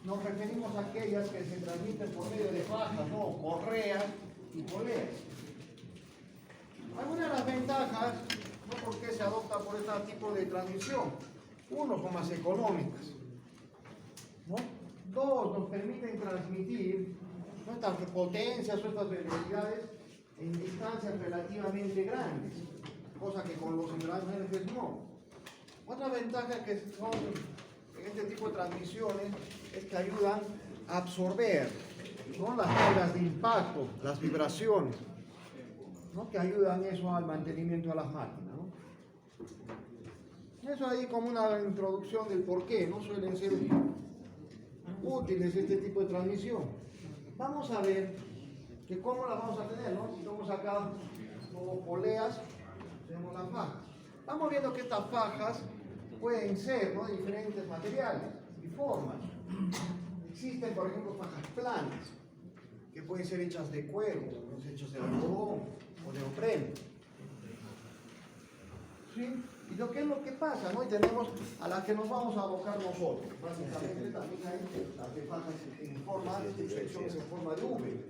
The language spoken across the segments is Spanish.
nos referimos a aquellas que se transmiten por medio de fajas, ¿no? Correas y poleas. Algunas de las ventajas, ¿no? ¿Por qué se adopta por este tipo de transmisión? Uno, son más económicas, ¿no? Dos, nos permiten transmitir nuestras potencias o estas velocidades en distancias relativamente grandes, cosa que con los engranajes no. Otra ventaja que son en este tipo de transmisiones es que ayudan a absorber, ¿no? Las cargas de impacto, las vibraciones, ¿no? Que ayudan eso al mantenimiento de las máquinas, ¿no? Eso ahí como una introducción del por qué no suelen ser útiles este tipo de transmisión. Vamos a ver que cómo las vamos a tener, ¿no? Si tenemos acá como poleas, tenemos las fajas. Vamos viendo que estas fajas pueden ser, ¿no? De diferentes materiales y formas. Existen, por ejemplo, fajas planas, que pueden ser hechas de cuero, hechas de algodón o de neopreno. ¿Sí? Y lo que es lo que pasa, ¿no? Y tenemos a las que nos vamos a abocar nosotros. Básicamente también hay las de fajas en forma de secciones en forma de V.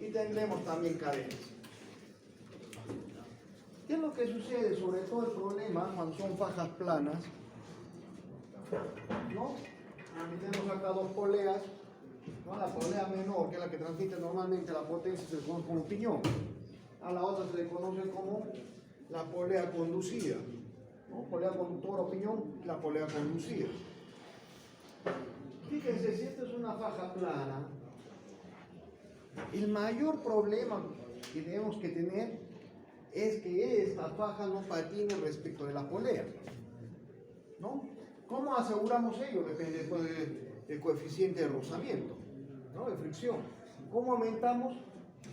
Y tendremos también cadenas. ¿Qué es lo que sucede? Sobre todo el problema cuando son fajas planas, ¿no? Aquí tenemos acá dos poleas, ¿no? La polea menor, que es la que transmite normalmente la potencia, se le conoce como piñón. A la otra se le conoce como la polea conducida, ¿no? Polea conductora o piñón, la polea conducida. Fíjense, si esta es una faja plana, el mayor problema que tenemos que tener es que esta faja no patine respecto de la polea, ¿no? ¿Cómo aseguramos ello? Depende del coeficiente de rozamiento, ¿no? De fricción. ¿Cómo aumentamos?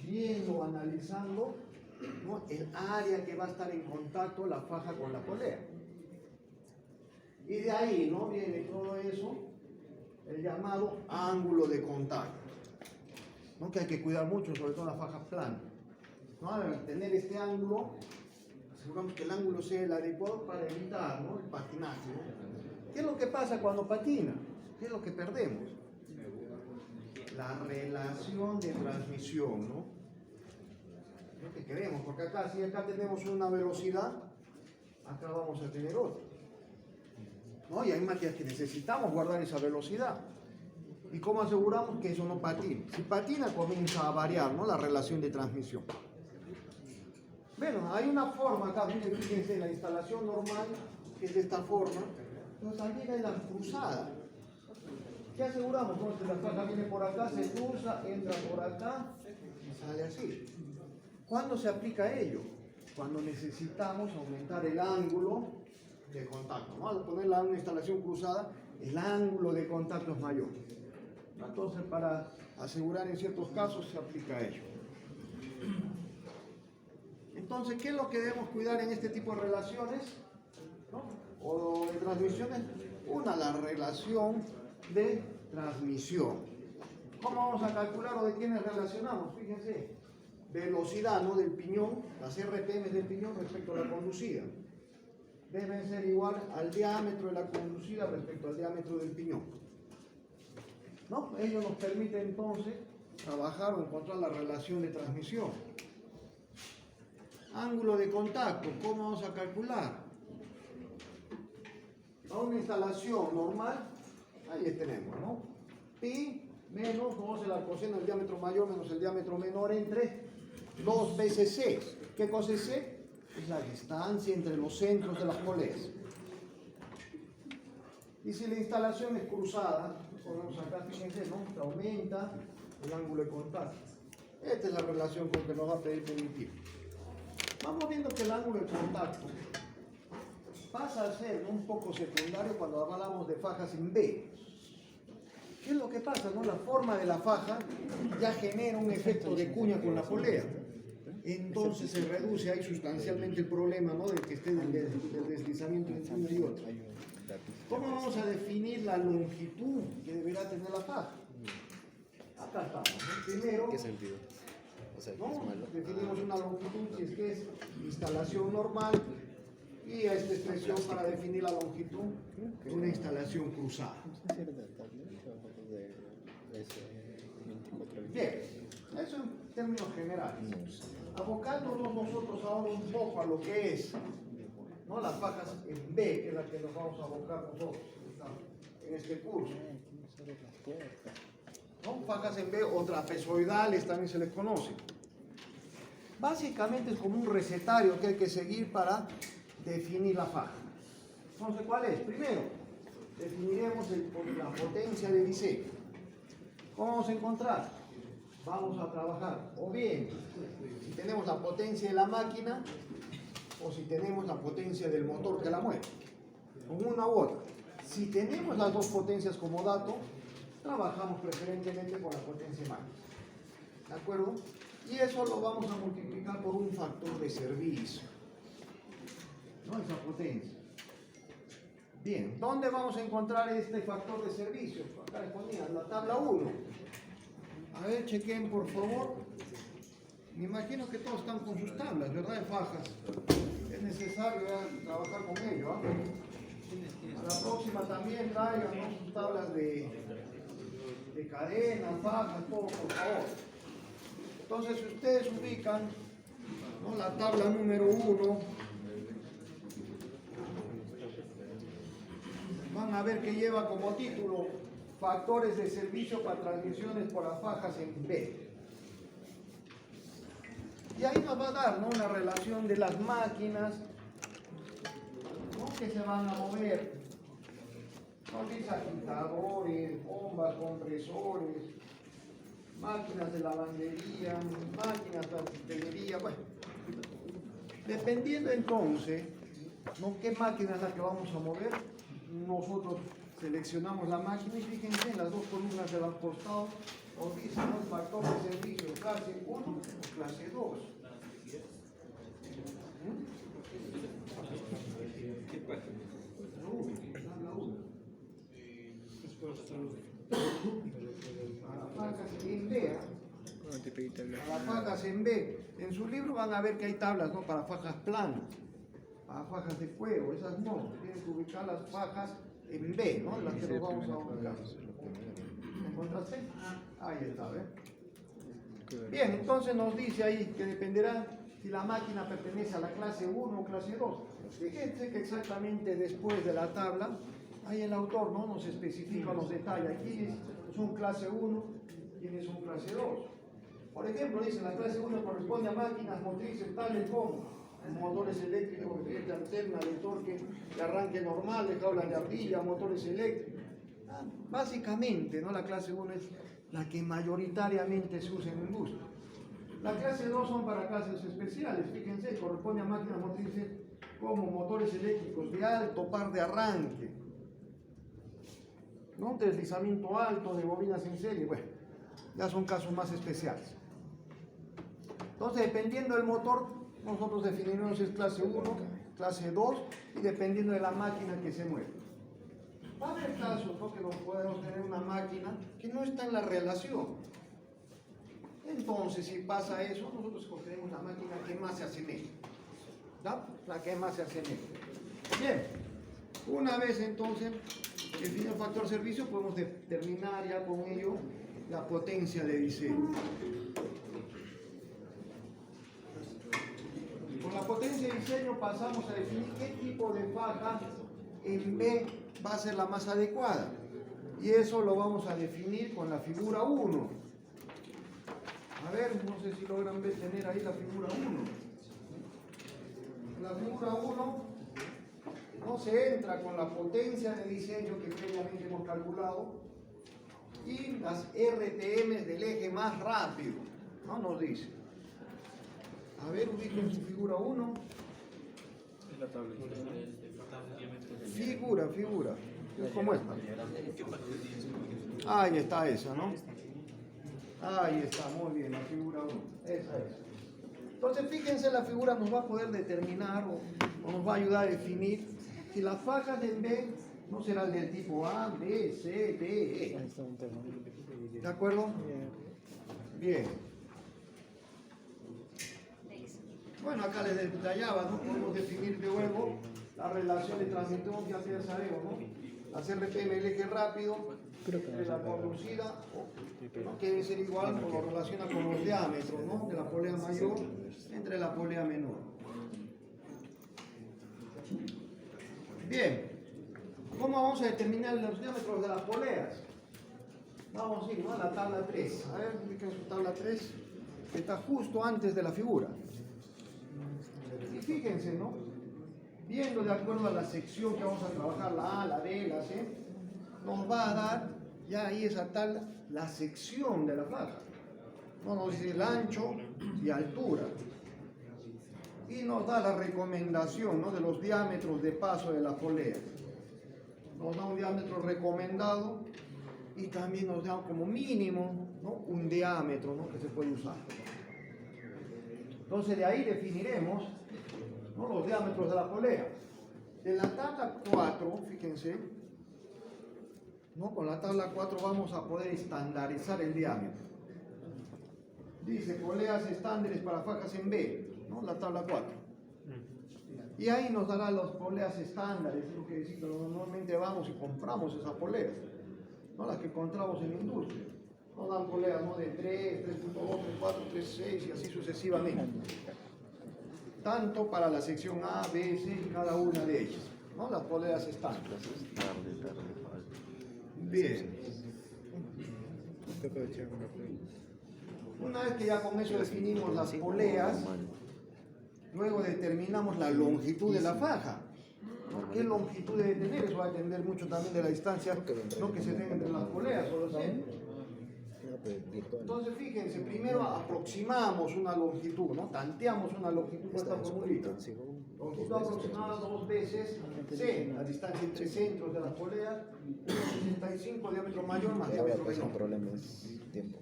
Viendo, analizando, ¿no? El área que va a estar en contacto la faja con la polea. Y de ahí, ¿no? Viene todo eso, el llamado ángulo de contacto, ¿no? Que hay que cuidar mucho, sobre todo en las fajas planas, ¿no? Al tener este ángulo, aseguramos que el ángulo sea el adecuado para evitar, ¿no? El patinaje, ¿no? ¿Qué es lo que pasa cuando patina? ¿Qué es lo que perdemos? La relación de transmisión, ¿no? Lo que queremos, porque acá, si acá tenemos una velocidad, acá vamos a tener otra, ¿no? Y hay máquinas que necesitamos guardar esa velocidad. ¿Y cómo aseguramos que eso no patine? Si patina, comienza a variar, ¿no? La relación de transmisión. Bueno, hay una forma acá, fíjense, la instalación normal, que es de esta forma, pero también hay la cruzada. ¿Qué aseguramos? Entonces la faja viene por acá, se cruza, entra por acá y sale así. ¿Cuándo se aplica ello? Cuando necesitamos aumentar el ángulo de contacto, ¿no? Al ponerla en una instalación cruzada, el ángulo de contacto es mayor. Entonces, para asegurar en ciertos casos se aplica ello. Entonces, ¿qué es lo que debemos cuidar en este tipo de relaciones, ¿no? O de transmisiones? Una, la relación de transmisión. ¿Cómo vamos a calcular o de quiénes relacionamos? Fíjense, velocidad, ¿no? Del piñón, las RPM del piñón respecto a la conducida. Deben ser igual al diámetro de la conducida respecto al diámetro del piñón, ¿no? Ello nos permite entonces trabajar o encontrar la relación de transmisión. Ángulo de contacto, ¿cómo vamos a calcular? A una instalación normal, ahí tenemos, ¿no? Pi menos, vamos a la coseno del diámetro mayor menos el diámetro menor entre 2 veces C. ¿Qué cosa es C? Es la distancia entre los centros de las poleas. Y si la instalación es cruzada, ponemos acá, fíjense, ¿no? Que aumenta el ángulo de contacto. Esta es la relación con que nos va a pedir permitir. Vamos viendo que el ángulo de contacto pasa a ser un poco secundario cuando hablamos de fajas en B. ¿Qué es lo que pasa, no? La forma de la faja ya genera un efecto de cuña con la polea. Entonces se reduce ahí sustancialmente el problema, ¿no? De que esté del deslizamiento entre una y otra. ¿Cómo vamos a definir la longitud que deberá tener la faja? Acá estamos, ¿no? Primero, ¿Qué sentido? O sea, ¿no? es malo. Definimos una longitud si es que es instalación normal y a esta expresión para definir la longitud de una instalación cruzada. términos generales. Abocándonos nosotros ahora un poco a lo que es, ¿no?, las fajas en B, que es la que nos vamos a abocar nosotros en este curso. ¿No? Fajas en B o trapezoidales también se les conoce. Básicamente es como un recetario que hay que seguir para definir la faja. Entonces, ¿cuál es? Primero, definiremos la potencia de diseño. ¿Cómo vamos a encontrar? Vamos a trabajar o bien si tenemos la potencia de la máquina o si tenemos la potencia del motor que la mueve, con una u otra. Si tenemos las dos potencias como dato, trabajamos preferentemente con la potencia máquina. ¿De acuerdo? Y eso lo vamos a multiplicar por un factor de servicio, ¿no? Esa potencia. Bien, ¿dónde vamos a encontrar este factor de servicio? Acá les ponía en la tabla 1. A ver, chequen por favor. Me imagino que todos están con sus tablas, ¿verdad? De fajas. Es necesario trabajar con ello, ¿eh? A la próxima también traigan, ¿no?, sus tablas de cadenas, fajas, todo, por favor. Entonces, si ustedes ubican, ¿no?, la tabla número 1, van a ver que lleva como título factores de servicio para transmisiones por las fajas en B. Y ahí nos va a dar, ¿no?, una relación de las máquinas, ¿no?, que se van a mover. Nos dice agitadores, bombas, compresores, máquinas de lavandería, máquinas de papelería. Bueno, dependiendo entonces, ¿no?, qué máquina es la que vamos a mover, nosotros seleccionamos la máquina y fíjense en las dos columnas de los costados, nos dice, ¿no?, el factor de servicio clase 1 o clase 2. Para fajas en B, para fajas en B, en su libro van a ver que hay tablas, ¿no?, para fajas planas, para fajas de cuero, esas no, tienen que ubicar las fajas en B, ¿no?, las que nos vamos a ubicar. ¿Encontraste? Ahí está, ¿ves? Bien, entonces nos dice ahí que dependerá si la máquina pertenece a la clase 1 o clase 2. Fíjense que exactamente después de la tabla, ahí el autor, ¿no?, nos especifica los detalles. Quiénes son clase 1, quiénes son clase 2. Por ejemplo, dice la clase 1 corresponde a máquinas motrices tales como motores eléctricos, de alterna, de torque, de arranque normal, de jaula de ardilla, motores eléctricos. Básicamente, ¿no?, la clase 1 es la que mayoritariamente se usa en la industria. La clase 2 son para clases especiales, fíjense, corresponde a máquinas motrices como motores eléctricos de alto par de arranque, ¿no?, deslizamiento alto de bobinas en serie. Bueno, ya son casos más especiales. Entonces, dependiendo del motor, nosotros definimos si es clase 1, clase 2 y dependiendo de la máquina que se mueve. Va a haber casos, ¿no?, que no podemos tener una máquina que no está en la relación. Entonces, si pasa eso, nosotros escogeremos la máquina que más se asemeje, ¿no?, la que más se asemeje. Bien, una vez entonces definido el factor servicio, podemos determinar ya con ello la potencia de diseño. Con la potencia de diseño pasamos a definir qué tipo de faja en B va a ser la más adecuada. Y eso lo vamos a definir con la figura 1. A ver, no sé si logran tener ahí la figura 1. La figura 1 no se entra con la potencia de diseño que previamente hemos calculado y las RPM del eje más rápido, ¿no?, nos dice. A ver, ubiquen su figura 1. Figura. ¿Cómo está? Ahí está esa, ¿no? Ahí está, muy bien, la figura 1. Esa es. Entonces, fíjense, la figura nos va a poder determinar o nos va a ayudar a definir si las fajas de B no serán del tipo A, B, C, D, E. ¿De acuerdo? Bien. Bueno, acá les detallaba, ¿no? Podemos definir luego la relación de transmisión, ya sabemos, ¿no? Las RPM, el eje rápido, entre la conducida, ¿no? Que debe ser igual o lo relaciona con los diámetros, ¿no? De la polea mayor entre la polea menor. Bien, ¿cómo vamos a determinar los diámetros de las poleas? Vamos a ir, ¿no?, a la tabla 3. A ver, ubiquen su tabla 3, que está justo antes de la figura. Y fíjense, ¿no? Viendo de acuerdo a la sección que vamos a trabajar, la A, la B, la C, nos va a dar ya ahí esa tabla, la sección de la faja. ¿No? Nos dice el ancho y altura. Y nos da la recomendación, ¿no?, de los diámetros de paso de la polea. Nos da un diámetro recomendado y también nos da como mínimo, ¿no?, un diámetro, ¿no?, que se puede usar. Entonces de ahí definiremos, ¿no?, los diámetros de la polea. De la tabla 4, fíjense, ¿no?, con la tabla 4 vamos a poder estandarizar el diámetro. Dice poleas estándares para fajas en B, ¿no?, la tabla 4. Y ahí nos dará las poleas estándares, es lo que decir que normalmente vamos y compramos esas poleas, ¿no?, las que encontramos en la industria. Nos dan poleas, ¿no?, de 3, 3.2, 3.4, 3.6 y así sucesivamente. Tanto para la sección A, B, C y cada una de ellas, ¿no?, las poleas estándares. Bien. Una vez que ya con eso definimos las poleas, luego determinamos la longitud de la faja, ¿no? ¿Qué longitud debe tener? Eso va a depender mucho también de la distancia, ¿no?, que se tenga entre las poleas o los centros. Entonces fíjense, primero aproximamos una longitud, ¿no?, tanteamos una longitud con esta formulita. Longitud aproximada 2 veces C, la distancia entre centros de las poleas, 65, diámetro mayor más diámetro menor. El problema es tiempo.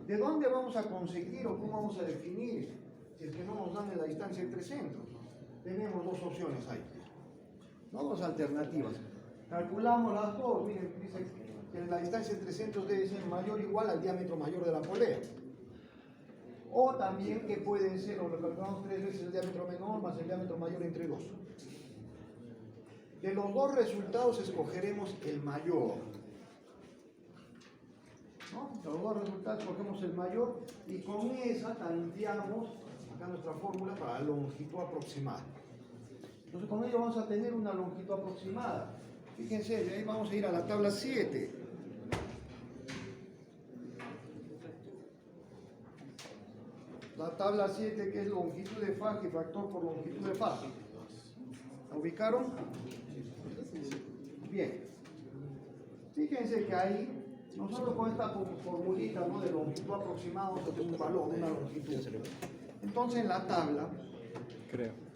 ¿De dónde vamos a conseguir o cómo vamos a definir si es que no nos dan la distancia entre centros? Tenemos dos opciones ahí, ¿no?, dos alternativas. Calculamos las dos. Miren, dice que la distancia entre centros debe ser mayor o igual al diámetro mayor de la polea. O también que pueden ser, o lo calculamos 3 veces el diámetro menor más el diámetro mayor entre 2. De los dos resultados escogeremos el mayor, ¿no? De los dos resultados escogemos el mayor y con esa tanteamos acá nuestra fórmula para la longitud aproximada. Entonces con ello vamos a tener una longitud aproximada. Fíjense, de ahí vamos a ir a la tabla 7. La tabla 7, que es longitud de faja y factor por longitud de faja. ¿La ubicaron? Bien. Fíjense que ahí, nosotros con esta formulita, ¿no?, de longitud aproximada, vamos a tener un valor, una longitud. Entonces en la tabla,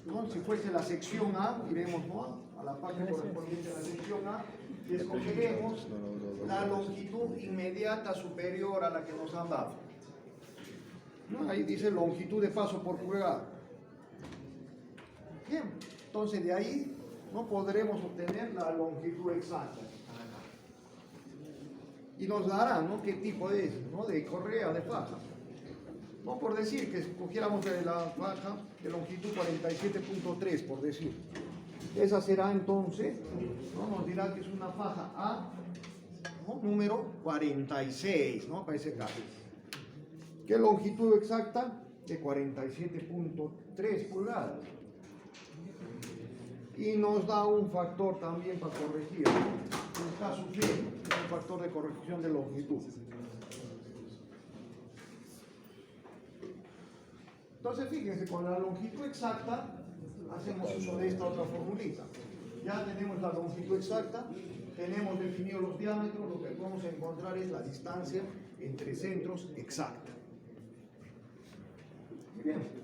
¿no?, si fuese la sección A, iremos, ¿no?, a la parte correspondiente a la sección A y escogeremos la longitud inmediata superior a la que nos han dado. ¿No? Ahí dice longitud de paso por pulgada. Bien, entonces de ahí no podremos obtener la longitud exacta. Y nos dará, ¿no?, qué tipo es, ¿no?, de correa de faja. No por decir que escogiéramos de la faja de longitud 47.3, por decir. Esa será entonces, ¿no?, nos dirá que es una faja A, ¿no?, número 46, ¿no?, para ese caso. ¿Qué longitud exacta? De 47.3 pulgadas. Y nos da un factor también para corregir. Nos está sufriendo, es un factor de corrección de longitud. Entonces fíjense, con la longitud exacta hacemos uso de esta otra formulita. Ya tenemos la longitud exacta, tenemos definidos los diámetros, lo que podemos encontrar es la distancia entre centros exacta. Bien.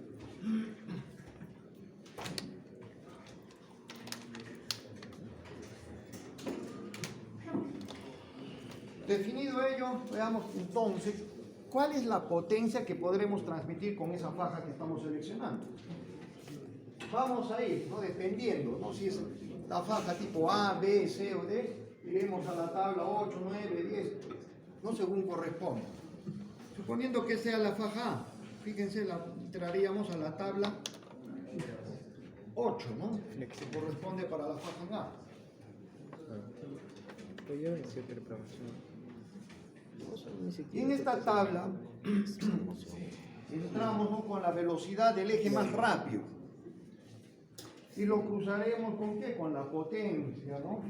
Definido ello, veamos entonces cuál es la potencia que podremos transmitir con esa faja que estamos seleccionando. Vamos a ir, ¿no?, dependiendo, ¿no?, si es la faja tipo A, B, C o D, iremos a la tabla 8, 9, 10, no según corresponda. Suponiendo que sea la faja A, fíjense, entraríamos a la tabla 8, ¿no?, que corresponde para la faja A. Y en esta tabla entramos, ¿no?, con la velocidad del eje más rápido. Y lo cruzaremos ¿con qué? Con la potencia, ¿no?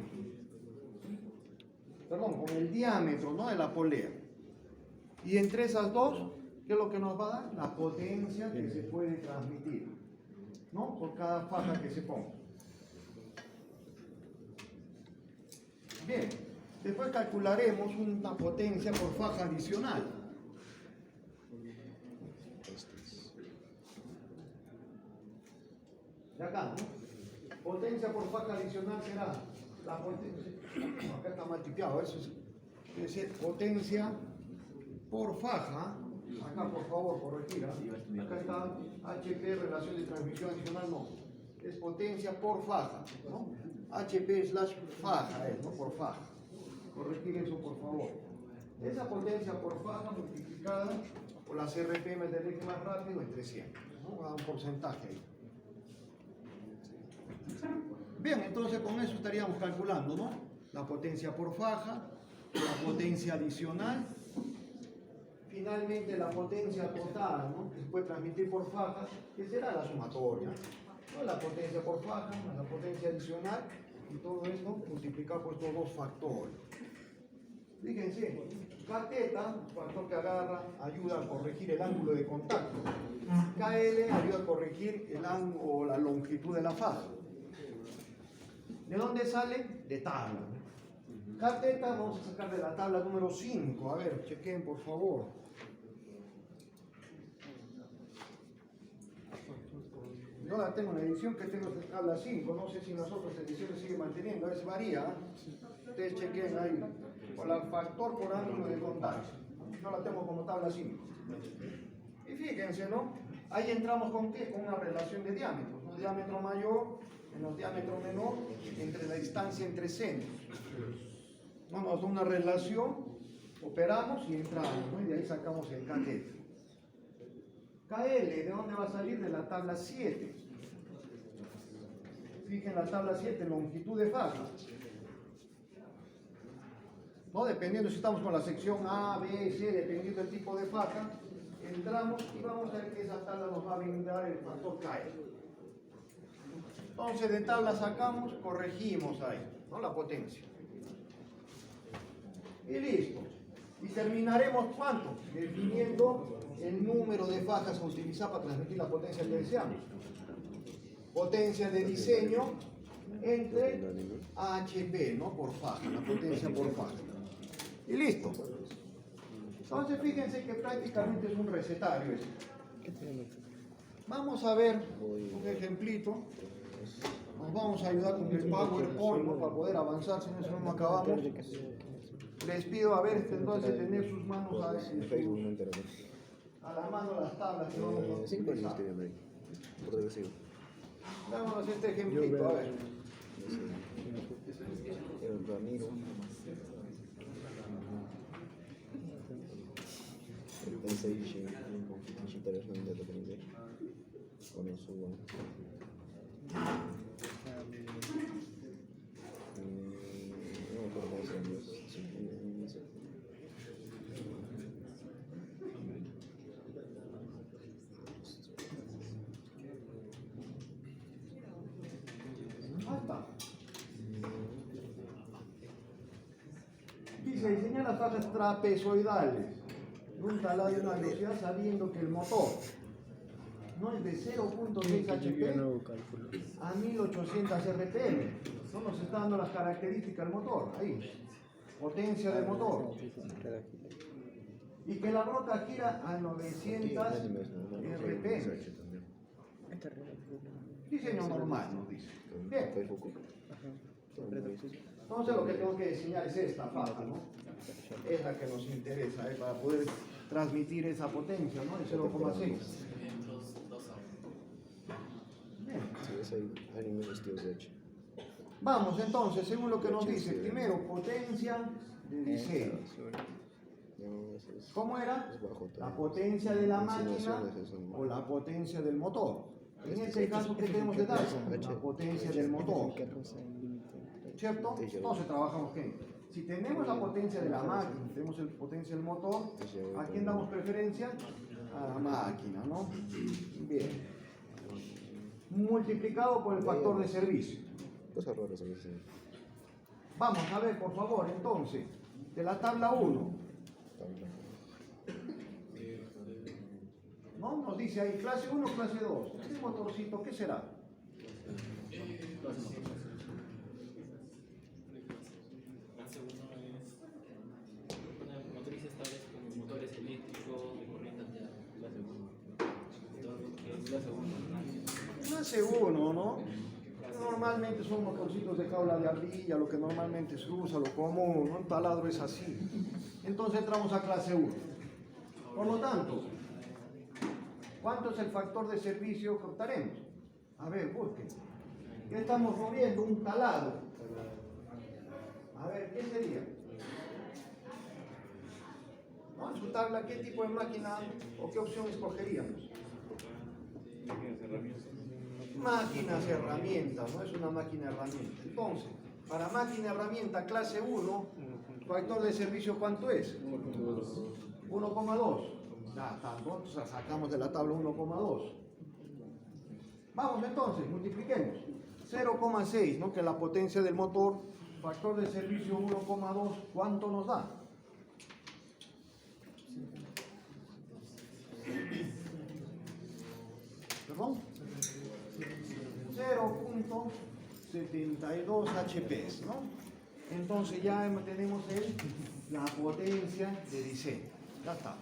Perdón, con el diámetro, ¿no?, de la polea. Y entre esas dos, ¿qué es lo que nos va a dar? La potencia que se puede transmitir, ¿no?, por cada faja que se ponga. Bien, después calcularemos una potencia por faja adicional. De acá, ¿no? Potencia por faja adicional será la potencia. No, acá está mal tipeado, eso es decir, potencia por faja. Acá, por favor, corregir. Acá está HP, relación de transmisión adicional, no. Es potencia por faja, ¿no? HP / faja, ¿no? Por faja. Corregir eso, por favor. Esa potencia por faja multiplicada por las RPM del eje más rápido entre 100, ¿no? Va a dar un porcentaje ahí. Bien, entonces con eso estaríamos calculando, ¿no? La potencia por faja, la potencia adicional, finalmente la potencia total, ¿no?, que se puede transmitir por faja, que será la sumatoria, ¿no? La potencia por faja más la potencia adicional, y todo esto multiplicado por estos dos factores. Fíjense, catéta, factor que agarra, ayuda a corregir el ángulo de contacto. KL ayuda a corregir el ángulo o la longitud de la faja. ¿De dónde sale? De tabla. Catéta vamos a sacar de la tabla número 5. A ver, chequen por favor. Yo la tengo en la edición que tengo de tabla 5. No sé si en las otras ediciones sigue manteniendo. A veces varía. Ustedes chequen ahí. Por el factor por ángulo de contacto. Yo la tengo como tabla 5. Y fíjense, ¿no? Ahí entramos con qué? Con una relación de diámetros. Un diámetro mayor menos diámetro menor entre la distancia entre centros. No, nos da una relación, operamos y entramos, ¿no? Y de ahí sacamos el catéter. KL, ¿de dónde va a salir? De la tabla 7. Fíjense la tabla 7, longitud de faja. ¿No? Dependiendo si estamos con la sección A, B, C, dependiendo del tipo de faja, entramos y vamos a ver que esa tabla nos va a brindar el factor KL. Entonces de tabla sacamos, corregimos ahí, ¿no?, la potencia. Y listo. Y terminaremos ¿cuánto? Definiendo el número de fajas a utilizar para transmitir la potencia que deseamos. Potencia de diseño entre HP, ¿no?, por faja, la potencia por faja. Y listo. Entonces fíjense que prácticamente es un recetario eso. Vamos a ver un ejemplito. Nos vamos a ayudar con el PowerPoint, ¿no?, para poder avanzar, si no, no acabamos. Les pido a ver entonces tener sus manos a la mano las tablas que vamos a utilizar. Dámonos este ejemplito, a ver. El Ramiro. El Tensei interesante de aprender. Con eso, bueno. No me acuerdo cómo se llama. Dice, diseñar las fajas trapezoidales de un talado de una velocidad sabiendo que el motor no es de 0.6 HP a 1800 RPM. No nos está dando las características del motor, ahí. Potencia del motor. Y que la roca gira a 900 RPM. Diseño normal, nos dice. Bien. Entonces lo que tengo que diseñar es esta faja, ¿no? Es la que nos interesa, para poder transmitir esa potencia, ¿no? El 0,6. Vamos entonces, según lo que nos dice, primero potencia de diseño. ¿Cómo era? La potencia de la máquina o la potencia del motor. En este caso, ¿qué tenemos de datos? La potencia del motor. ¿Cierto? Entonces trabajamos ¿qué? Si tenemos la potencia de la máquina, tenemos la potencia del motor, ¿a quién damos preferencia? A la máquina, ¿no? Bien. Multiplicado por el factor de servicio. Cosas raras a veces. Vamos a ver, por favor, entonces, de la tabla 1. ¿No? Nos dice ahí clase 1, clase 2. Este motorcito, ¿qué será? Clase 1 es motores estables como motores eléctricos de corriente alterna. Clase 1. Clase 1, ¿no? Normalmente son motorcitos de jaula de ardilla, lo que normalmente se usa, lo común, ¿no? Un taladro es así. Entonces entramos a clase 1. Por lo tanto, ¿cuánto es el factor de servicio que optaremos? A ver, busquen. ¿Qué estamos moviendo? Un taladro. A ver, ¿qué sería? ¿No? En su tabla, ¿qué tipo de máquina o qué opción escogeríamos? Máquinas, herramientas, ¿no? Es una máquina herramienta. Entonces, para máquina herramienta clase 1, factor de servicio, ¿cuánto es? 1,2. Ya está, entonces sacamos de la tabla 1,2. Vamos entonces, multipliquemos. 0,6, ¿no? Que es la potencia del motor, factor de servicio 1,2, ¿cuánto nos da? ¿Perdón? 0,72 HP, ¿no? Entonces ya tenemos la potencia de diseño. Ya está.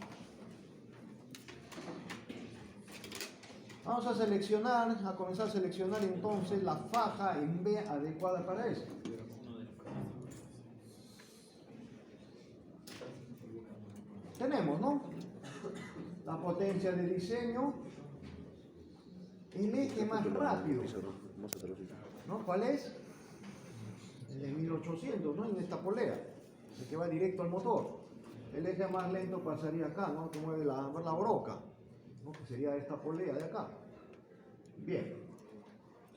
Vamos a seleccionar, a comenzar a seleccionar entonces la faja en B adecuada para eso. Tenemos, ¿no? La potencia de diseño, el eje más rápido, ¿no? ¿Cuál es? El de 1800, ¿no? En esta polea, el que va directo al motor. El eje más lento pasaría acá, ¿no? Que mueve la broca, ¿no? Que sería esta polea de acá. Bien.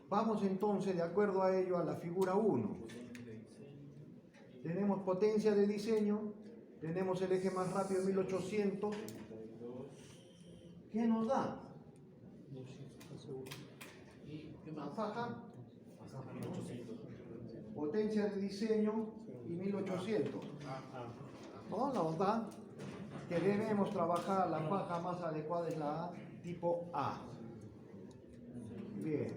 Vamos entonces, de acuerdo a ello, a la figura 1. Tenemos potencia de diseño, tenemos el eje más rápido 1800. ¿Qué nos da? Una faja, potencia de diseño y 1800. ¿No? Nos da que debemos trabajar la faja más adecuada, es la tipo A. Bien.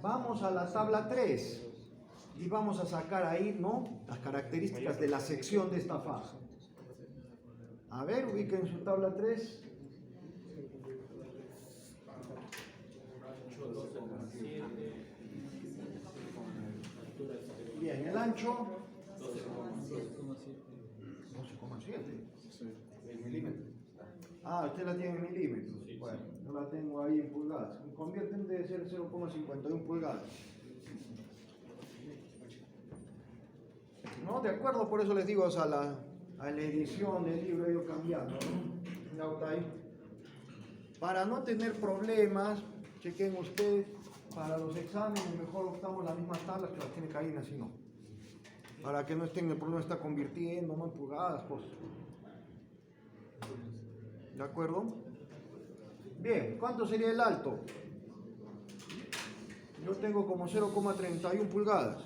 Vamos a la tabla 3 y vamos a sacar ahí, ¿no? Las características de la sección de esta faja. A ver, ubiquen su tabla 3. Bien, el ancho 12,7 milímetros. Ah, usted la tiene en milímetros. Bueno, yo la tengo ahí en pulgadas. Convierten de ser 0,51 pulgadas. ¿No? De acuerdo, por eso les digo, o sea, a la edición del libro he ido cambiando, ¿no? Ya está ahí. Para no tener problemas, chequen ustedes, para los exámenes mejor optamos las mismas tablas que las tiene Karina, si no. Para que no estén, el problema está convirtiendo, ¿no? En pulgadas, cosas. ¿De acuerdo? Bien, ¿cuánto sería el alto? Yo tengo como 0,31 pulgadas.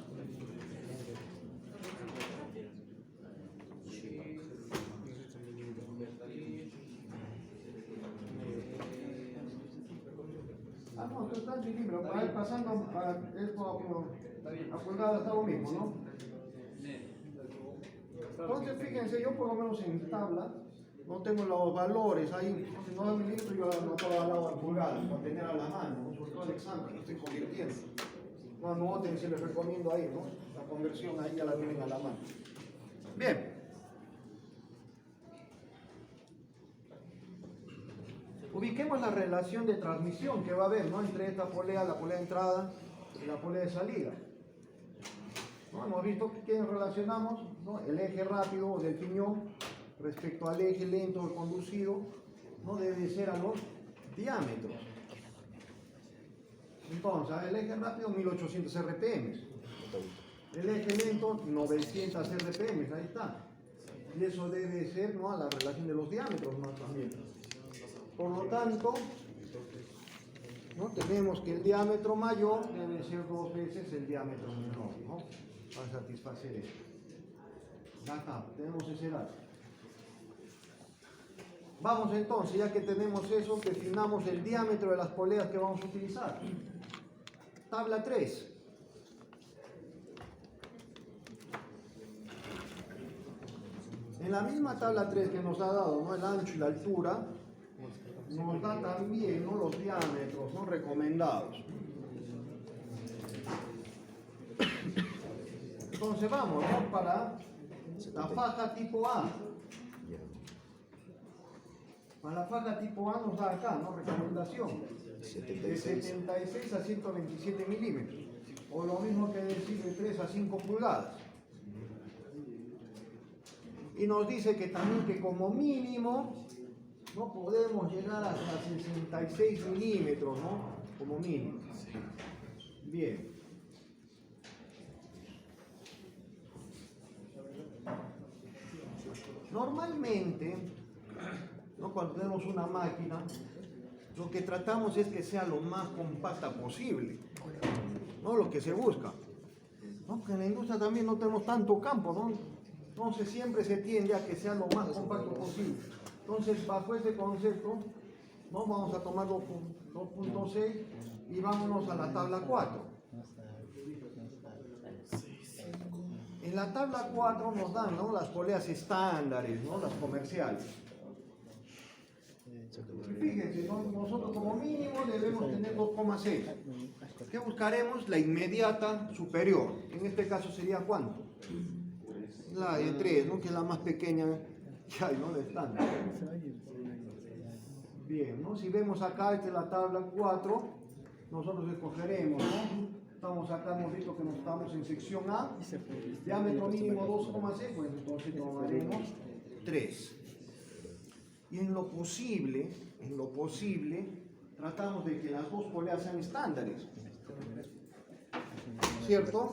Ah, no, está en equilibrio, para ir pasando a pulgadas está lo mismo, ¿no? Entonces, fíjense, yo por lo menos en tabla no tengo los valores ahí, si no da milímetros yo no puedo al lado de pulgadas, para tener a la mano, ¿no? Sobre todo el examen, lo estoy convirtiendo. No anoten, se les recomiendo ahí, ¿no? La conversión ahí ya la tienen a la mano. Bien. Ubiquemos la relación de transmisión que va a haber, ¿no? Entre esta polea, la polea de entrada y la polea de salida. ¿No? Hemos visto que relacionamos, ¿no? El eje rápido del piñón respecto al eje lento del conducido, ¿no? Debe ser a los diámetros. Entonces, el eje rápido 1800 RPM. El eje lento 900 RPM, ahí está. Y eso debe ser, ¿no?, a la relación de los diámetros más también. Por lo tanto, ¿no?, tenemos que el diámetro mayor debe ser 2 veces el diámetro menor, ¿no?, para satisfacer esto. Ya está, tenemos ese dato. Vamos entonces, ya que tenemos eso, definamos el diámetro de las poleas que vamos a utilizar. Tabla 3. En la misma tabla 3 que nos ha dado, ¿no?, el ancho y la altura, nos da también, ¿no?, los diámetros, ¿no?, recomendados. Entonces vamos, ¿no?, para la faja tipo A. Para la faja tipo A nos da acá, ¿no?, recomendación de 76 a 127 milímetros, o lo mismo que decir de 3 a 5 pulgadas. Y nos dice que también que como mínimo no podemos llegar hasta 66 milímetros, ¿no?, como mínimo. Bien. Normalmente, ¿no?, cuando tenemos una máquina, lo que tratamos es que sea lo más compacta posible, ¿no?, lo que se busca. ¿No? Que en la industria también no tenemos tanto campo, ¿no? Entonces siempre se tiende a que sea lo más compacto posible. Entonces, bajo ese concepto, ¿no?, vamos a tomar 2.6 y vámonos a la tabla 4. En la tabla 4 nos dan, ¿no?, las poleas estándares, ¿no?, las comerciales. Fíjense, ¿no?, nosotros como mínimo debemos tener 2,6. ¿Qué buscaremos? La inmediata superior. En este caso sería ¿cuánto? La de 3, ¿no?, que es la más pequeña que hay, ¿no?, de estándar. Bien, ¿no? Si vemos acá, esta es la tabla 4, nosotros escogeremos, ¿no? Estamos acá, hemos visto que nos estamos en sección A, diámetro mínimo 2,6, pues entonces tomaremos 3. Y en lo posible, tratamos de que las dos poleas sean estándares, ¿cierto?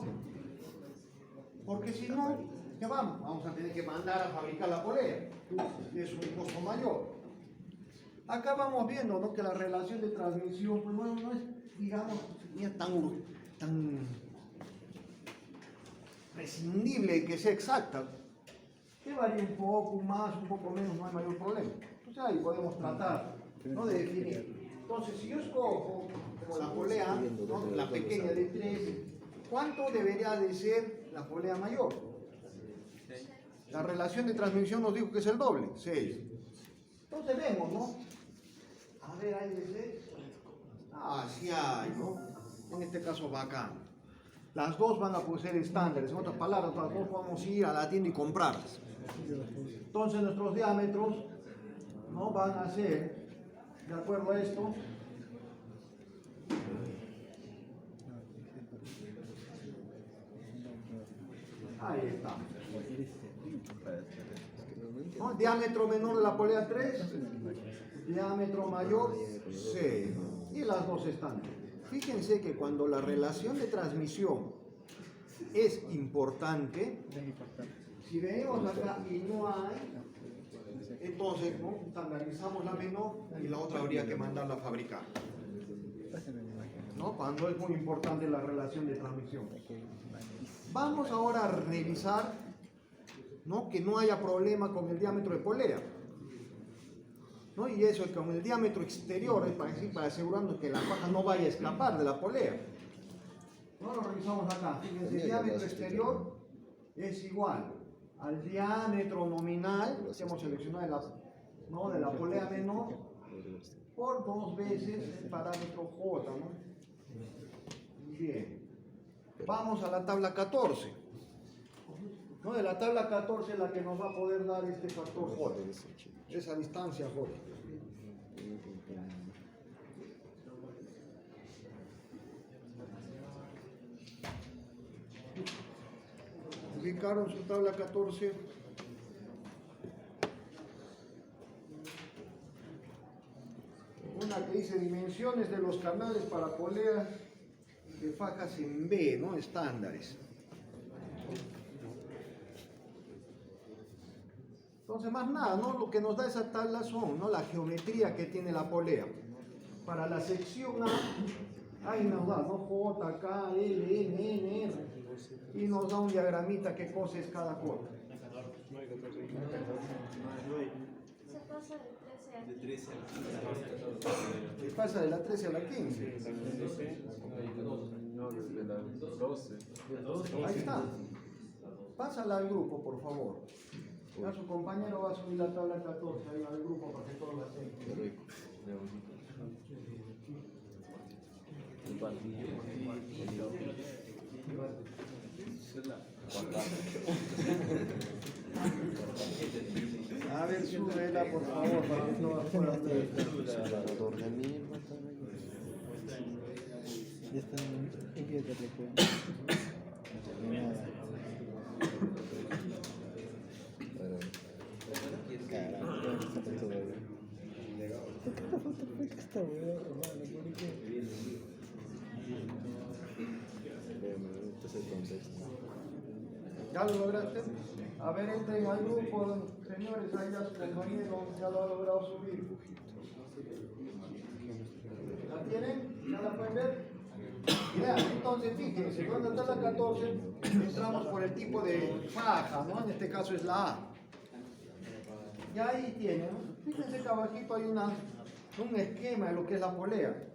Porque si no, ¿qué vamos? Vamos a tener que mandar a fabricar la polea, que es un costo mayor. Acá vamos viendo, ¿no?, que la relación de transmisión, pues bueno, no es, digamos, tan prescindible que sea exacta. Que varía un poco más, un poco menos, no hay mayor problema. Entonces ahí podemos tratar, ¿no?, de definir. Entonces, si yo escojo como la polea, ¿no?, la pequeña de 3, ¿cuánto debería de ser la polea mayor? La relación de transmisión nos dijo que es el doble, 6. Entonces vemos, ¿no? A ver, ¿hay de 6? Ah, sí hay, ¿no? En este caso va acá. Las dos van a poder ser estándares, en otras palabras, las dos vamos a ir a la tienda y comprarlas. Entonces nuestros diámetros, ¿no?, van a ser, de acuerdo a esto, ahí está, ¿no?, diámetro menor de la polea 3, diámetro mayor 6, y las dos están. Fíjense que cuando la relación de transmisión es importante, si venimos acá y no hay, entonces, ¿no?, estandarizamos la menor y la otra habría que mandarla a fabricar, ¿no?, cuando es muy importante la relación de transmisión. Vamos ahora a revisar, ¿no?, que no haya problema con el diámetro de polea, ¿no?, y eso es con el diámetro exterior, es para asegurarnos que la faja no vaya a escapar de la polea. ¿No? Lo revisamos acá. Fíjense, el diámetro exterior es igual al diámetro nominal que hemos seleccionado de la polea menor por 2 veces el parámetro J, ¿no? Bien. Vamos a la tabla 14. ¿No? De la tabla 14 es la que nos va a poder dar este factor J, esa distancia J. Ubicaron su tabla 14. Una que dice dimensiones de los canales para poleas de fajas en B, ¿no? Estándares. Entonces, más nada, ¿no? Lo que nos da esa tabla son, ¿no? La geometría que tiene la polea. Para la sección A, ahí nos da, ¿no? J, K, L, M, N, R. Y nos da un diagramita qué cosa es cada cosa. Se pasa de 13 a Se pasa de la 13 a la 15. No, desde las 12. Ahí está. Pásala al grupo, por favor. Ya su compañero va a subir la tabla 14 ahí al grupo para que todos la tengan. Qué rico. El pan. A ver, súbela, por favor, para que todas puedan ver. Ya está, empieza después. Carajo, está todo bien. ¿Qué foto fue esta weá, hermano? ¿Por qué? Este es el contexto. ¿Ya lo lograste? A ver, entren al grupo, señores, ahí ya su compañero ya lo ha logrado subir. ¿La tienen? ¿Ya la pueden ver? Mirá, entonces fíjense, cuando está la 14, entramos por el tipo de faja, ¿no? En este caso es la A. Y ahí tienen, ¿no? Fíjense que abajito hay un esquema de lo que es la polea.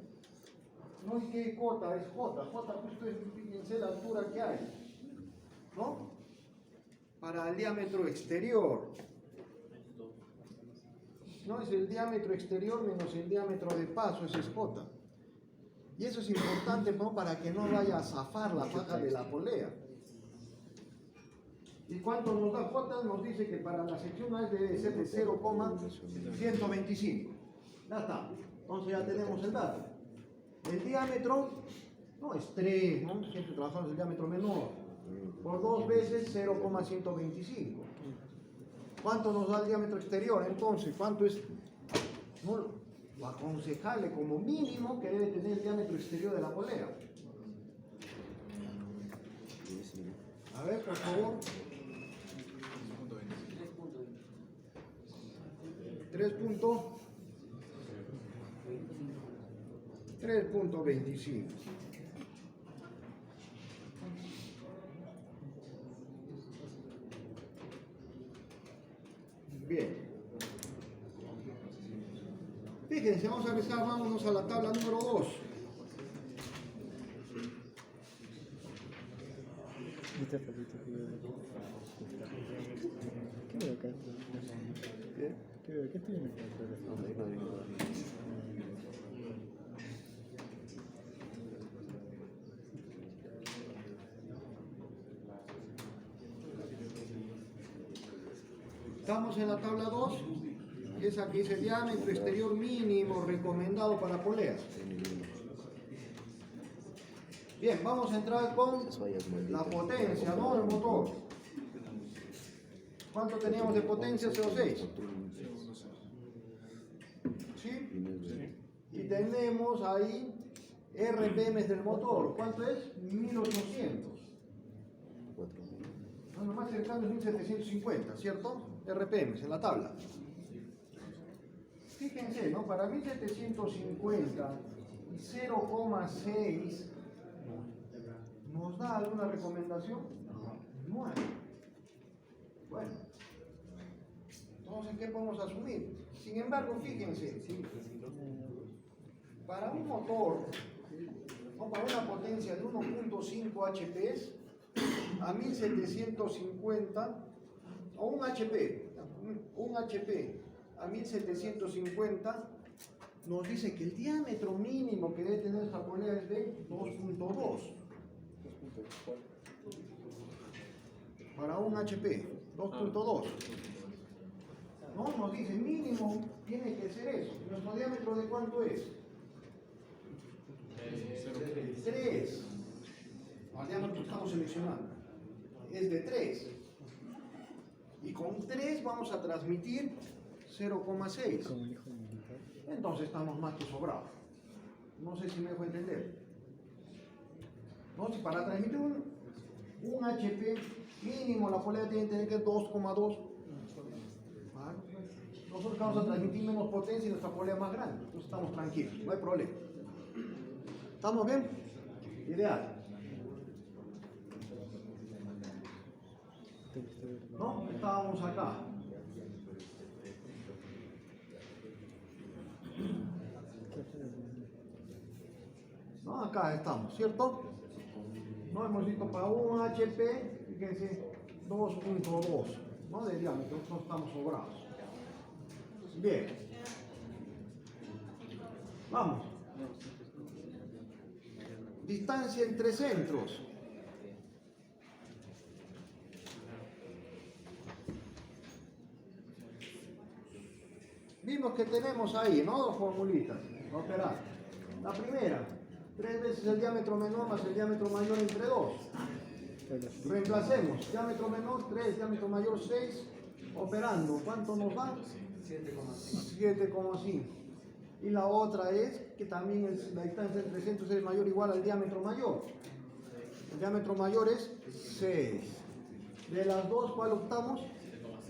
No es que J, es J. J, justo es, fíjense la altura que hay, ¿no? Para el diámetro exterior. No es el diámetro exterior menos el diámetro de paso, ese es J. Y eso es importante, ¿no? Para que no vaya a zafar la faja de la polea. ¿Y cuánto nos da J? Nos dice que para la sección A debe ser de 0,125. Ya está. Entonces ya tenemos el dato. El diámetro, no es 3, ¿no? Siempre trabajamos el diámetro menor. Por 2 veces 0,125. ¿Cuánto nos da el diámetro exterior? Entonces, ¿cuánto es? No, lo aconsejable como mínimo que debe tener el diámetro exterior de la polea. A ver, por favor. 3.25. Bien. Fíjense, vamos a empezar, vámonos a la tabla número 2. Esta fotito que veo acá. ¿Qué veo acá? ¿Qué veo? ¿Qué estoy viendo acá? Estamos en la tabla 2, esa que dice diámetro exterior mínimo recomendado para poleas. Bien, vamos a entrar con la potencia, ¿no? Del motor. ¿Cuánto teníamos de potencia? 0,6. ¿Sí? Y tenemos ahí RPM del motor. ¿Cuánto es? 1800. Lo más cercano es 1750, ¿cierto? RPM en la tabla. Fíjense, ¿no? Para 1750 y 0,6 ¿nos da alguna recomendación? No hay. Bueno, entonces, ¿qué podemos asumir? Sin embargo, fíjense, para un motor, o para una potencia de 1.5 HP a 1750, o un HP a 1750, nos dice que el diámetro mínimo que debe tener esta polea es de 2.2. Para un HP, 2.2. No, nos dice mínimo, tiene que ser eso. ¿Nuestro diámetro de cuánto es? 3. El diámetro que estamos seleccionando es de 3. Y con 3 vamos a transmitir 0,6. Entonces estamos más que sobrados. No sé si me dejo entender. Entonces, para transmitir un HP mínimo, la polea tiene que tener que 2,2. ¿Vale? Nosotros vamos a transmitir menos potencia y nuestra polea más grande. Entonces estamos tranquilos, no hay problema. ¿Estamos bien? Ideal. ¿No? Estábamos acá. ¿No? Acá estamos, ¿cierto? No hemos visto para un HP, fíjense, 2.2, ¿no? De diámetro, nosotros estamos sobrados. Bien. Vamos. Distancia entre centros. Vimos que tenemos ahí, ¿no? Dos formulitas. A operar. La primera, 3 veces el diámetro menor más el diámetro mayor entre 2. Reemplacemos. Diámetro menor 3, diámetro mayor 6. Operando. ¿Cuánto nos da? 7,5. Y la otra es que también la distancia entre centros es mayor o igual al diámetro mayor. El diámetro mayor es 6. De las dos, ¿cuál optamos?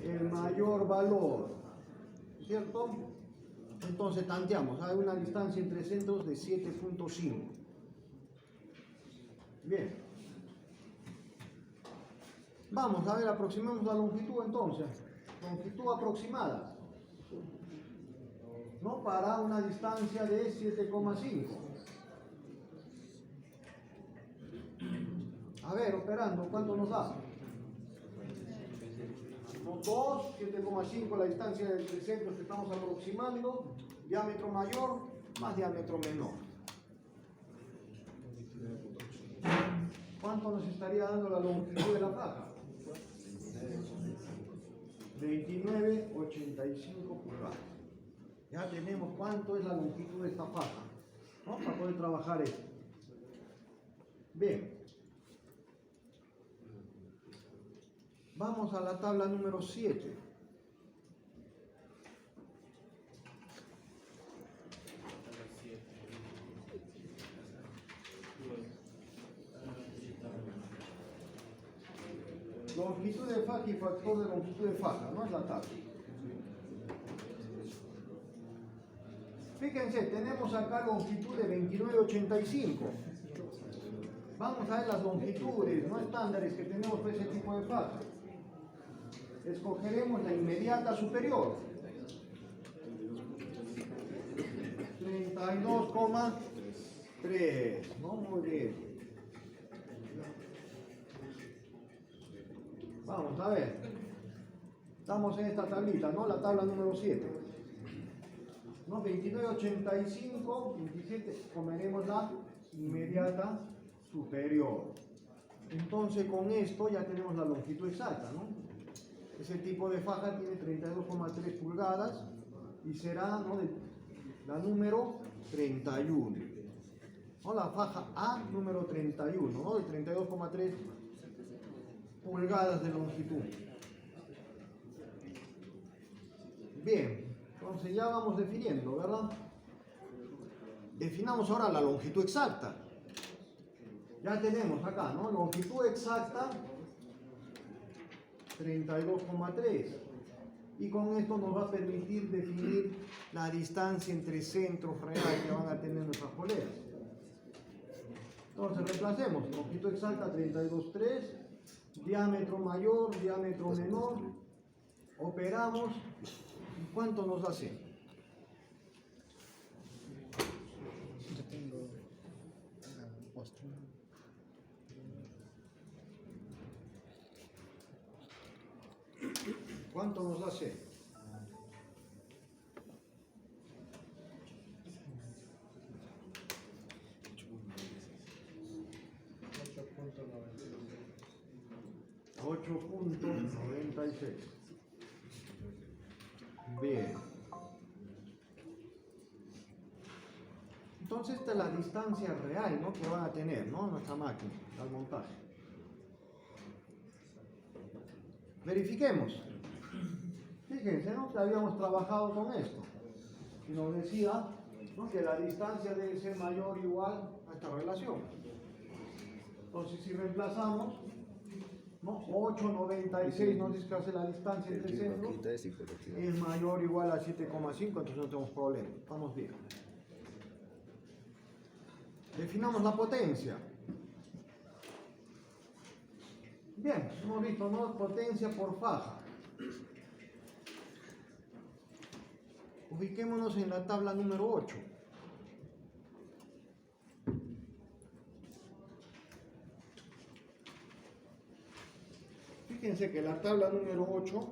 El mayor valor. ¿Cierto? Entonces tanteamos. Hay una distancia entre centros de 7.5. Bien. Vamos a ver, aproximemos la longitud entonces. Longitud aproximada. ¿No? Para una distancia de 7,5. A ver, operando, ¿cuánto nos da? 2, 7,5 la distancia entre centros que estamos aproximando, diámetro mayor más diámetro menor. ¿Cuánto nos estaría dando la longitud de la faja? 29,85 pulgadas. Ya tenemos cuánto es la longitud de esta faja, ¿no? Para poder trabajar esto. Bien. Vamos a la tabla número 7. Longitud de faja y factor de longitud de faja, ¿no? Es la tabla. Fíjense, tenemos acá longitud de 29,85. Vamos a ver las longitudes no estándares que tenemos para ese tipo de faja. Escogeremos la inmediata superior. 32,3. ¿No? Muy bien. Vamos a ver. Estamos en esta tablita, ¿no? La tabla número 7. ¿No? 29,85, 27. Comeremos la inmediata superior. Entonces con esto ya tenemos la longitud exacta, ¿no? Ese tipo de faja tiene 32,3 pulgadas y será, ¿no?, la número 31. ¿No? La faja A número 31, ¿no? De 32,3 pulgadas de longitud. Bien, entonces ya vamos definiendo, ¿verdad? Definamos ahora la longitud exacta. Ya tenemos acá, ¿no? Longitud exacta 32,3. Y con esto nos va a permitir definir la distancia entre centros reales que van a tener nuestras poleas. Entonces reemplacemos. Longitud exacta 32,3. Diámetro mayor, diámetro menor. Operamos. ¿Y cuánto nos hace? Yo tengo postre. ¿Cuánto nos hace? $8.96. Bien. Entonces esta es la distancia real, ¿no?, que van a tener, ¿no?, nuestra máquina al montaje. Verifiquemos. Fíjense, ¿no?, que habíamos trabajado con esto. Y nos decía, ¿no?, que la distancia debe ser mayor o igual a esta relación. Entonces, si reemplazamos, ¿no? 8,96 nos dice que hace la distancia entre centros, es mayor o igual a 7,5, entonces no tenemos problema, estamos bien. Definamos la potencia. Bien, hemos visto, ¿no? Potencia por faja. Ubiquémonos en la tabla número 8. Fíjense que la tabla número 8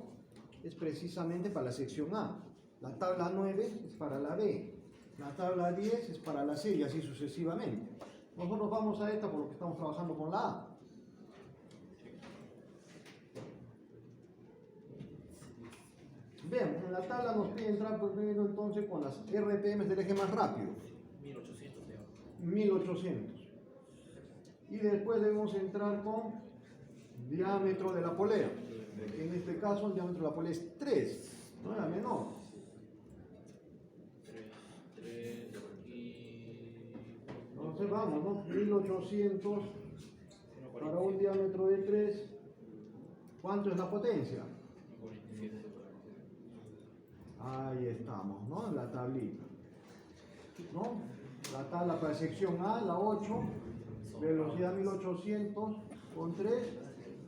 es precisamente para la sección A. La tabla 9 es para la B. La tabla 10 es para la C y así sucesivamente. Nosotros vamos a esta porque estamos trabajando con la A. Bien, en la tabla nos pide entrar primero entonces con las RPM del eje más rápido. 1800 de abajo. 1800. Y después debemos entrar con diámetro de la polea. En este caso el diámetro de la polea es 3, no era menor. 3 y... Entonces vamos, ¿no? 1800 para un diámetro de 3. ¿Cuánto es la potencia? 47. Ahí estamos, ¿no? En la tablita. ¿No? La tabla para sección A, la 8, velocidad 1800 con 3,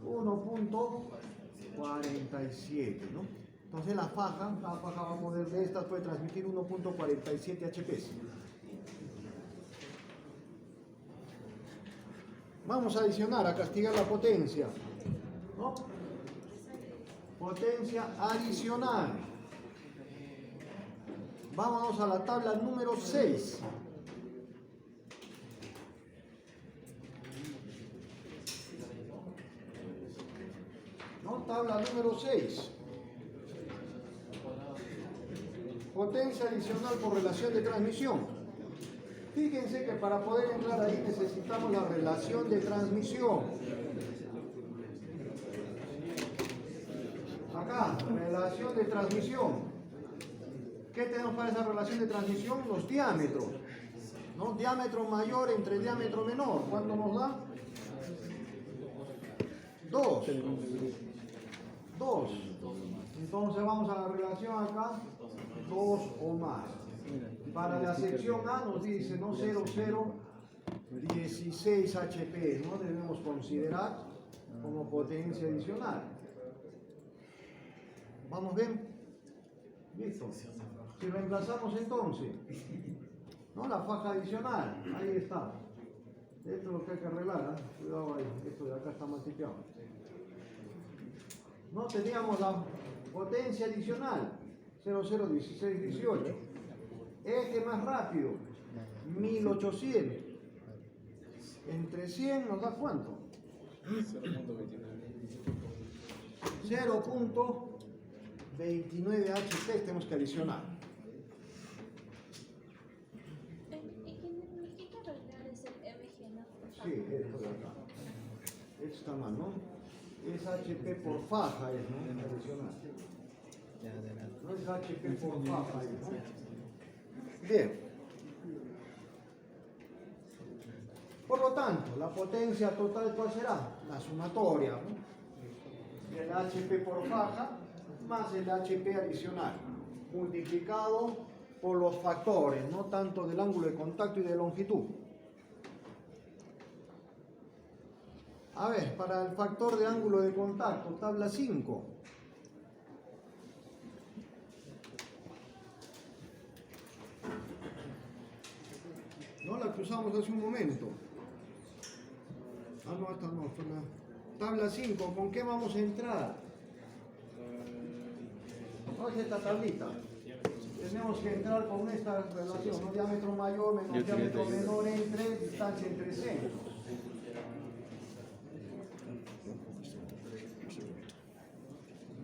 1.47, ¿no? Entonces la faja va a poder de estas puede transmitir 1.47 HP. Vamos a adicionar, a castigar la potencia, ¿no? Potencia adicional. Vámonos a la tabla número 6. ¿No? Tabla número 6. Potencia adicional por relación de transmisión. Fíjense que para poder entrar ahí necesitamos la relación de transmisión. Acá, relación de transmisión. ¿Qué tenemos para esa relación de transmisión? Los diámetros, ¿no? Diámetro mayor entre diámetro menor. ¿Cuánto nos da? 2. 2. Entonces vamos a la relación acá, 2 o más. Para la sección A nos dice, ¿no? 0,016 HP, ¿no? Debemos considerar como potencia adicional. ¿Vamos bien? Listo. Si reemplazamos entonces, ¿no? La faja adicional, ahí está. Esto es lo que hay que arreglar, ¿eh? Cuidado ahí, esto de acá está mal tipeado. No teníamos la potencia adicional, 0,01618. Eje más rápido, 1800. Entre 100 nos da ¿cuánto? 0.29 HP tenemos que adicionar. ¿Y qué arreglar es el MG, no? Sí, esto de acá. Esto está mal, ¿no? Es HP por faja, es, ¿no? Adicional. No es HP por faja, ¿no? Bien. Por lo tanto, la potencia total, ¿cuál será? La sumatoria, ¿no? El HP por faja más el HP adicional, multiplicado por los factores, no tanto del ángulo de contacto y de longitud. A ver, para el factor de ángulo de contacto, tabla 5. No la que usamos hace un momento. Ah, no, esta no, fue la tabla 5. ¿Con qué vamos a entrar? No es esta tablita. Tenemos que entrar con esta relación, ¿no? Diámetro mayor menos diámetro menor entre distancia entre centros.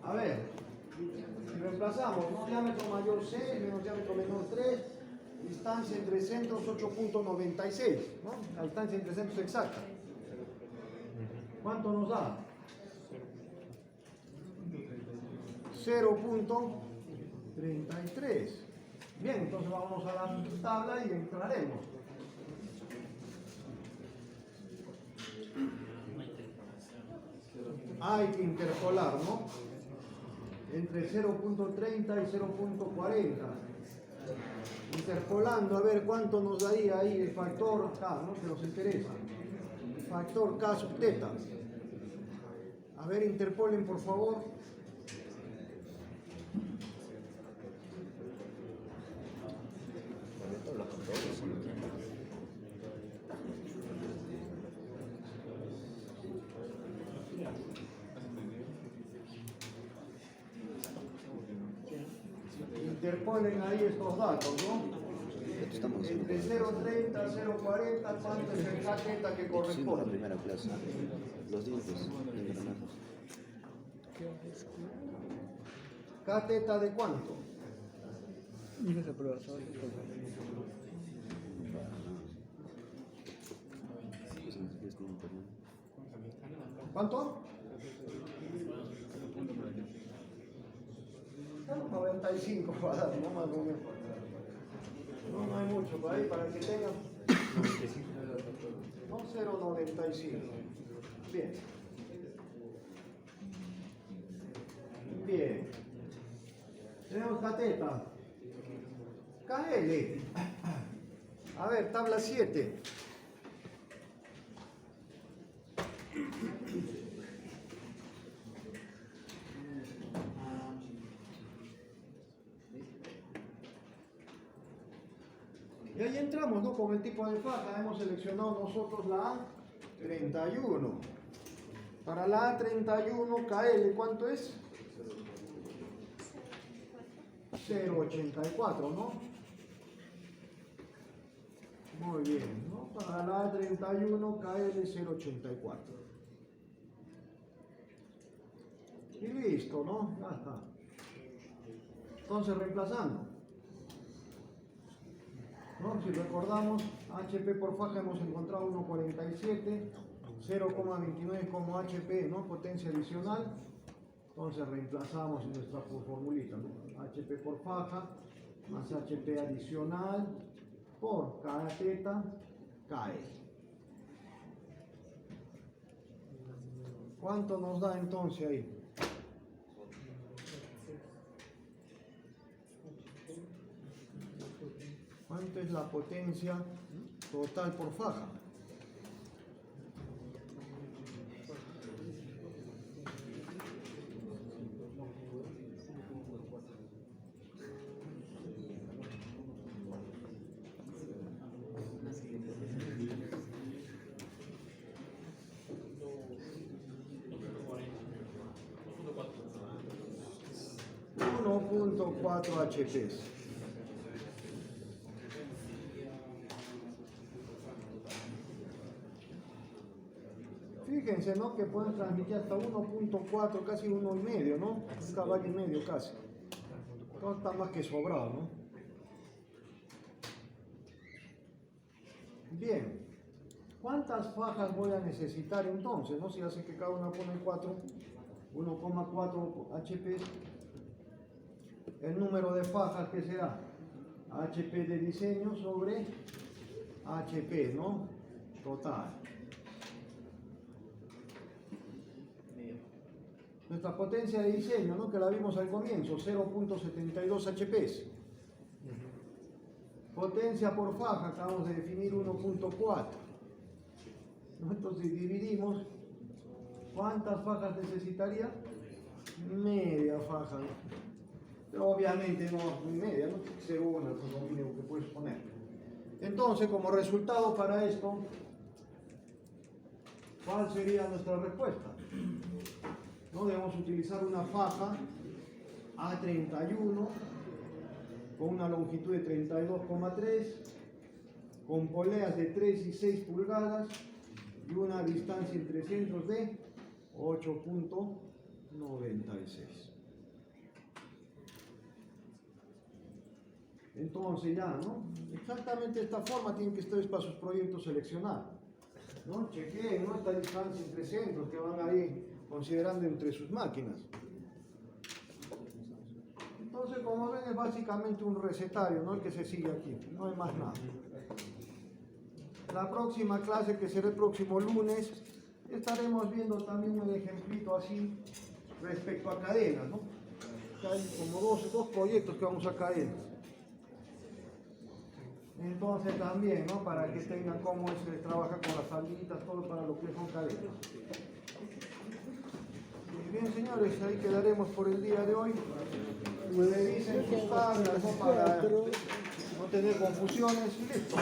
A ver, si reemplazamos, ¿no? Diámetro mayor 6 menos diámetro menor 3, distancia entre centros 8.96, ¿no? La distancia entre centros exacta. ¿Cuánto nos da? 0.33. Bien, entonces vamos a la tabla y entraremos. hay que interpolar, ¿no? Entre 0.30 y 0.40. Interpolando, a ver cuánto nos daría ahí el factor K, ¿no? Que nos interesa. Factor K sub teta. A ver, interpolen por favor. Interponen ahí estos datos, ¿no? Entre 0.30 y 0.40, ¿cuánto es el K teta que La corresponde? primera clase. Los dientes, engranajos. ¿K teta de cuánto? Hijos de pruebas. ¿Cuánto? 95 para dar, no más o menos. No hay mucho por ahí para que tengan. No, 0.95. Bien. Bien. Tenemos cateta. KL. A ver, tabla 7. Y ahí entramos, ¿no? Con el tipo de faja. Hemos seleccionado nosotros la A31. Para la A31, KL, ¿cuánto es? 0.84, ¿no? Muy bien, ¿no? Para la A31, KL 0.84. Y listo, ¿no? Ya está. Entonces, reemplazando. ¿No? Si recordamos, HP por faja hemos encontrado 1.47, 0,29 como HP, ¿no? Potencia adicional. Entonces reemplazamos en nuestra formulita, ¿no? HP por faja más HP adicional por K teta KL. ¿Cuánto nos da entonces ahí? ¿Cuánto es la potencia total por faja? .4 HP. Fíjense, ¿no? Que pueden transmitir hasta 1.4, casi 1,5, ¿no? Un caballo y medio casi. Todo está más que sobrado, ¿no? Bien. ¿Cuántas fajas voy a necesitar entonces? ¿No? Si hace que cada una pone 1,4 HP. El número de fajas, ¿qué será? HP de diseño sobre HP, ¿no? Total. Nuestra potencia de diseño, ¿no? Que la vimos al comienzo, 0.72 HP. Potencia por faja, acabamos de definir 1.4. ¿No? Entonces dividimos. ¿Cuántas fajas necesitaría? Media faja, ¿no? Pero obviamente no media, ¿no? Tiene que ser una, pues lo mínimo que puedes poner. Entonces, como resultado para esto, ¿cuál sería nuestra respuesta? ¿No? Debemos utilizar una faja A31 con una longitud de 32,3, con poleas de 3 y 6 pulgadas y una distancia entre centros de 8.96. Entonces ya, ¿no? Exactamente de esta forma tienen que ustedes para sus proyectos seleccionar, ¿no? Chequeen, ¿no? Esta distancia entre centros que van ahí considerando entre sus máquinas. Entonces, como ven, es básicamente un recetario, ¿no? El que se sigue aquí, no hay más nada. La próxima clase, que será el próximo lunes, estaremos viendo también un ejemplito así respecto a cadenas, ¿no? Que hay como dos proyectos que vamos a caer. Entonces también, ¿no? Para que tengan cómo se trabaja con las salitas, todo para lo que son cadenas. Bien, señores, ahí quedaremos por el día de hoy. Revisen sus tablas, ¿no? Para no tener confusiones y listo.